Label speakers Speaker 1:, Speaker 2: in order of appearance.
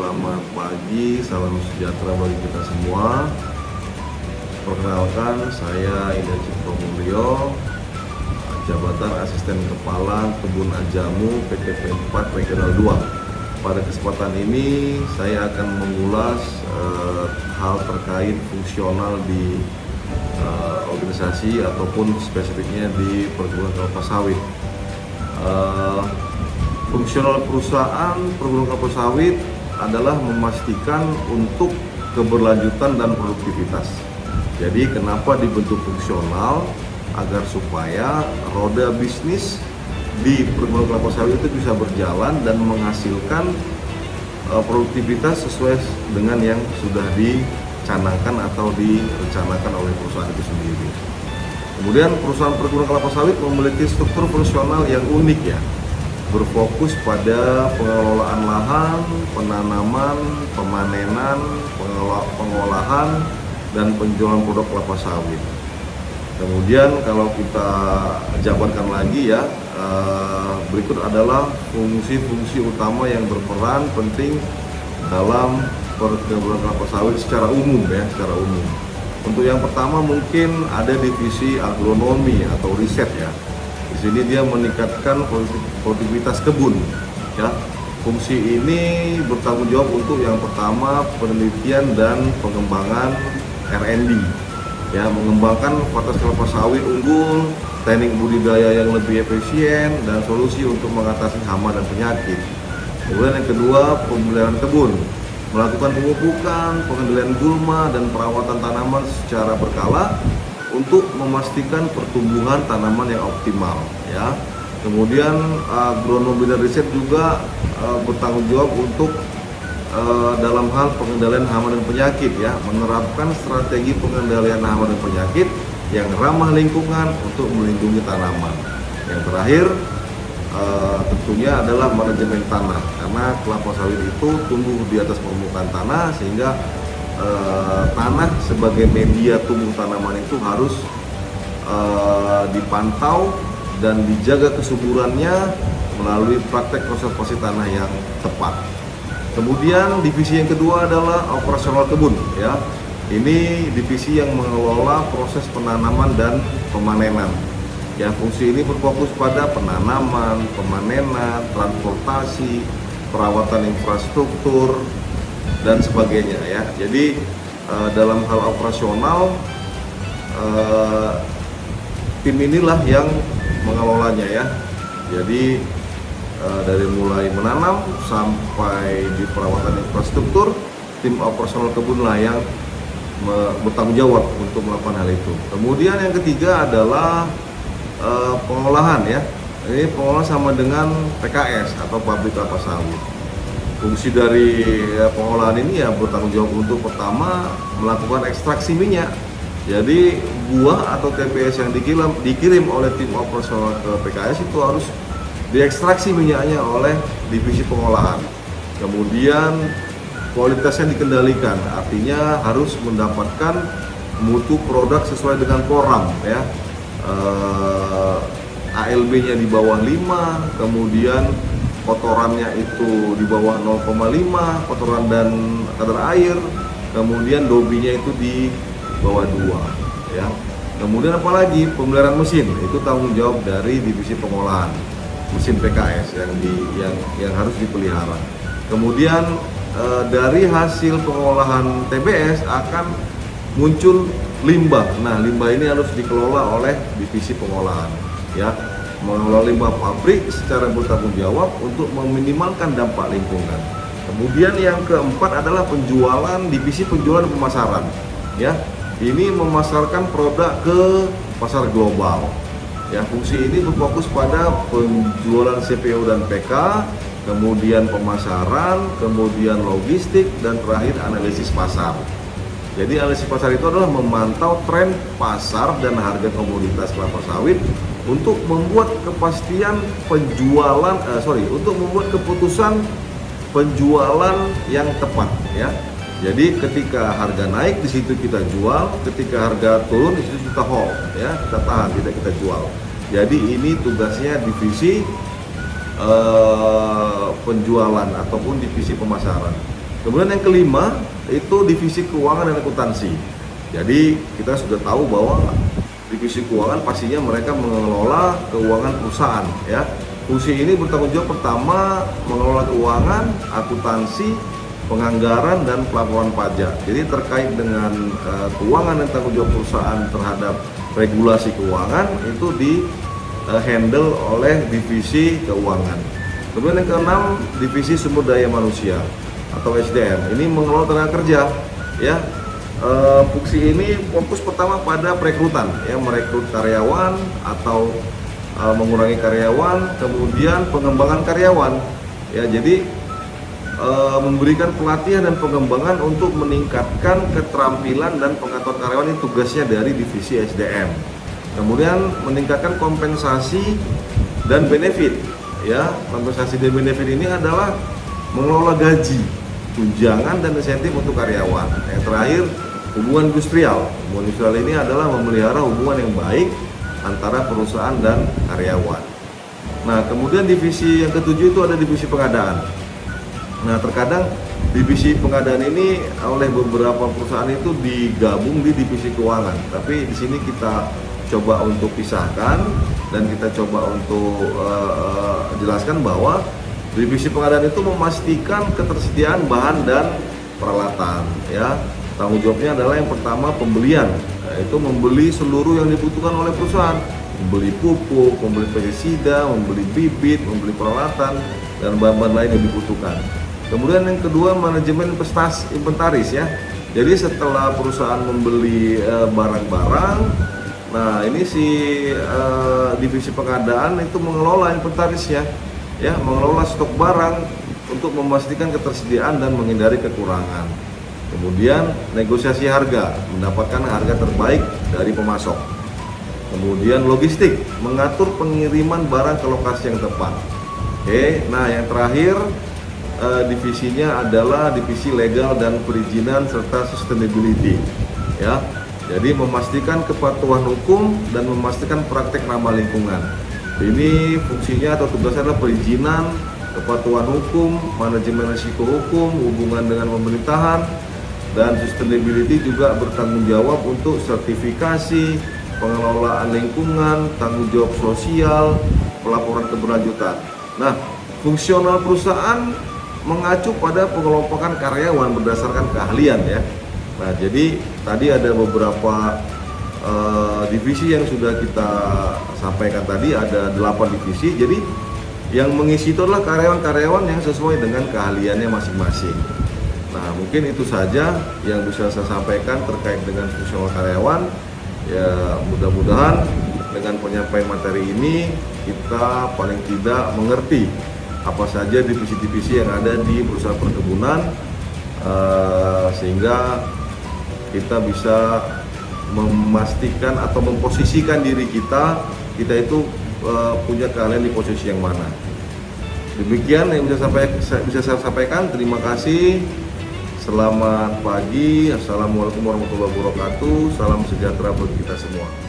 Speaker 1: Selamat pagi, salam sejahtera bagi kita semua. Perkenalkan, saya Ida Cipto Mulyo, jabatan Asisten Kepala Kebun Ajamu PTP 4 Regional 2. Pada kesempatan ini saya akan mengulas hal terkait fungsional di organisasi ataupun spesifiknya di perkebunan kelapa sawit. Fungsional perusahaan perkebunan kelapa sawit adalah memastikan untuk keberlanjutan dan produktivitas. Jadi kenapa dibentuk fungsional? Agar supaya roda bisnis di perkebunan kelapa sawit itu bisa berjalan dan menghasilkan produktivitas sesuai dengan yang sudah dicanangkan atau direncanakan oleh perusahaan itu sendiri. Kemudian perusahaan perkebunan kelapa sawit memiliki struktur fungsional yang unik ya, berfokus pada pengelolaan lahan, penanaman, pemanenan, pengolahan, dan penjualan produk kelapa sawit. Kemudian kalau kita jabarkan lagi ya, berikut adalah fungsi-fungsi utama yang berperan penting dalam perkebunan kelapa sawit secara umum ya, secara umum. Untuk yang pertama mungkin ada divisi agronomi atau riset ya. Di sini dia meningkatkan produktivitas kebun ya. Fungsi ini bertanggung jawab untuk yang pertama penelitian dan pengembangan R&D ya, mengembangkan varietas kelapa sawit unggul, teknik budidaya yang lebih efisien, dan solusi untuk mengatasi hama dan penyakit. Kemudian yang kedua, pemeliharaan kebun, melakukan pemupukan, pengendalian gulma, dan perawatan tanaman secara berkala untuk memastikan pertumbuhan tanaman yang optimal ya. Kemudian agronomi dan riset juga bertanggung jawab untuk dalam hal pengendalian hama dan penyakit ya, menerapkan strategi pengendalian hama dan penyakit yang ramah lingkungan untuk melindungi tanaman. Yang terakhir tentunya adalah manajemen tanah, karena kelapa sawit itu tumbuh di atas permukaan tanah, sehingga tanah sebagai media tumbuh tanaman itu harus dipantau dan dijaga kesuburannya melalui praktek konservasi tanah yang tepat. Kemudian divisi yang kedua adalah operasional kebun ya. Ini divisi yang mengelola proses penanaman dan pemanenan. Ya, fungsi ini berfokus pada penanaman, pemanenan, transportasi, perawatan infrastruktur, dan sebagainya ya. Jadi dalam hal operasional tim inilah yang mengelolanya ya. Jadi dari mulai menanam sampai di perawatan infrastruktur, tim operasional kebun lah yang bertanggung jawab untuk melakukan hal itu. Kemudian yang ketiga adalah pengolahan ya. Ini pengolahan sama dengan PKS atau pabrik kelapa sawit. Fungsi dari pengolahan ini ya bertanggung jawab untuk pertama melakukan ekstraksi minyak. Jadi buah atau TBS yang dikirim oleh tim operasional ke PKS itu harus diekstraksi minyaknya oleh divisi pengolahan. Kemudian kualitasnya dikendalikan, artinya harus mendapatkan mutu produk sesuai dengan program ya. ALB-nya di bawah 5, kemudian kotorannya itu di bawah 0,5 kotoran dan kadar air, kemudian dobinya itu di bawah 2 ya. Kemudian apalagi pemeliharaan mesin, itu tanggung jawab dari divisi pengolahan mesin PKS yang harus dipelihara. Kemudian dari hasil pengolahan TBS akan muncul limbah. Nah, limbah ini harus dikelola oleh divisi pengolahan ya. Mengelola limbah pabrik secara bertanggung jawab untuk meminimalkan dampak lingkungan. Kemudian yang keempat adalah penjualan, divisi penjualan dan pemasaran ya. Ini memasarkan produk ke pasar global. Ya, fungsi ini berfokus pada penjualan CPO dan PK, kemudian pemasaran, kemudian logistik, dan terakhir analisis pasar. Jadi analisis pasar itu adalah memantau tren pasar dan harga komoditas kelapa sawit untuk membuat kepastian penjualan, untuk membuat keputusan penjualan yang tepat ya. Jadi ketika harga naik di situ kita jual, ketika harga turun di situ kita hold ya, kita tahan, tidak kita jual. Jadi ini tugasnya divisi penjualan ataupun divisi pemasaran. Kemudian yang kelima itu divisi keuangan dan akuntansi. Jadi kita sudah tahu bahwa divisi keuangan pastinya mereka mengelola keuangan perusahaan ya. Fungsi ini bertanggung jawab pertama mengelola keuangan, akuntansi, penganggaran dan pelaporan pajak. Jadi terkait dengan keuangan dan tanggung jawab perusahaan terhadap regulasi keuangan itu di handle oleh divisi keuangan. Kemudian yang keenam, divisi sumber daya manusia atau SDM. Ini mengelola tenaga kerja ya. Fungsi ini fokus pertama pada perekrutan ya, merekrut karyawan atau mengurangi karyawan, kemudian pengembangan karyawan ya. Jadi memberikan pelatihan dan pengembangan untuk meningkatkan keterampilan dan pengetahuan karyawan, ini tugasnya dari divisi SDM. Kemudian meningkatkan kompensasi dan benefit ya. Kompensasi dan benefit ini adalah mengelola gaji, tunjangan dan insentif untuk karyawan. Yang terakhir, hubungan industrial. Hubungan industrial ini adalah memelihara hubungan yang baik antara perusahaan dan karyawan. Nah, kemudian divisi yang ketujuh itu ada divisi pengadaan. Nah, terkadang divisi pengadaan ini oleh beberapa perusahaan itu digabung di divisi keuangan. Tapi di sini kita coba untuk pisahkan dan kita coba untuk jelaskan bahwa divisi pengadaan itu memastikan ketersediaan bahan dan peralatan ya. Tanggung jawabnya adalah yang pertama pembelian, yaitu membeli seluruh yang dibutuhkan oleh perusahaan, membeli pupuk, membeli pestisida, membeli bibit, membeli peralatan dan bahan-bahan lain yang dibutuhkan. Kemudian yang kedua, manajemen inventaris ya. Jadi setelah perusahaan membeli barang-barang, nah ini si divisi pengadaan itu mengelola inventarisnya ya, mengelola stok barang untuk memastikan ketersediaan dan menghindari kekurangan. Kemudian negosiasi harga, mendapatkan harga terbaik dari pemasok. Kemudian logistik, mengatur pengiriman barang ke lokasi yang tepat. Oke, nah yang terakhir divisinya adalah divisi legal dan perizinan serta sustainability ya. Jadi memastikan kepatuhan hukum dan memastikan praktek ramah lingkungan. Ini fungsinya atau tugasnya adalah perizinan, kepatuhan hukum, manajemen risiko hukum, hubungan dengan pemerintahan, dan sustainability juga bertanggung jawab untuk sertifikasi, pengelolaan lingkungan, tanggung jawab sosial, pelaporan keberlanjutan. Nah, fungsional perusahaan mengacu pada pengelompokan karyawan berdasarkan keahlian ya. Nah, jadi tadi ada beberapa divisi yang sudah kita sampaikan tadi, ada 8 divisi. Jadi yang mengisi itu adalah karyawan-karyawan yang sesuai dengan keahliannya masing-masing. Nah, mungkin itu saja yang bisa saya sampaikan terkait dengan fungsional karyawan. Ya, mudah-mudahan dengan penyampaian materi ini kita paling tidak mengerti apa saja divisi-divisi yang ada di perusahaan perkebunan, sehingga kita bisa memastikan atau memposisikan diri kita itu punya keahlian di posisi yang mana. Demikian yang bisa saya sampaikan. Terima kasih. Selamat pagi. Assalamualaikum warahmatullahi wabarakatuh. Salam sejahtera bagi kita semua.